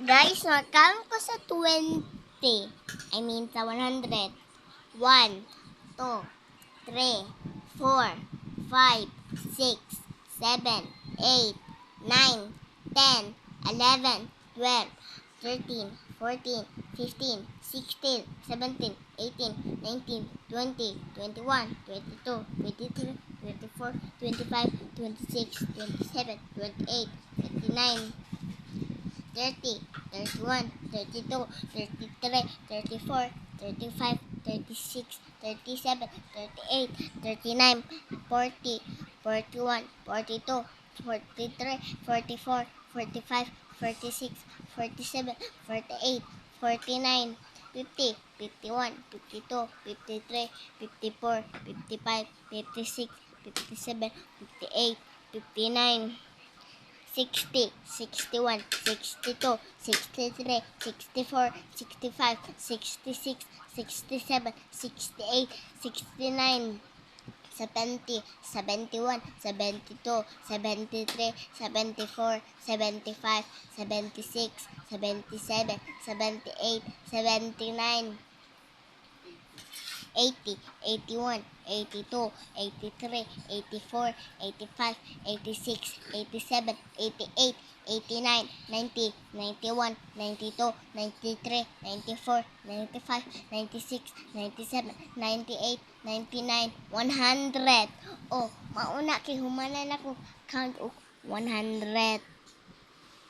Guys, mag-count ko sa 20. I mean, sa 100. 1, 2, 3, 4, 5, 6, 7, 8, 9, 10, 11, 12, 13, 14, 15, 16, 17, 18, 19, 20, 21, 22, 23, 24, 25, 26, 27, 28, 29, 30, 31, 32, 33, 34, 35, 36, 37, 38, 39, 40, 41, 42, 43, 44, 45, 46, 47, 48, 49, 50, 51, 52, 53, 54, 55, 56, 57, 58, 59, 60, 61, 62, 63, 64, 65, 66, 67, 68, 69, 70, 71, 72, 73, 74, 75, 76, 77, 78, 79, 80, 81, 82, 83, 84, 85, 86, 87, 88, 89, 90, 91, 92, 93, 94, 95, 96, 97, 98, 99, 100. Oh, mauna kay humanan ako count og 100.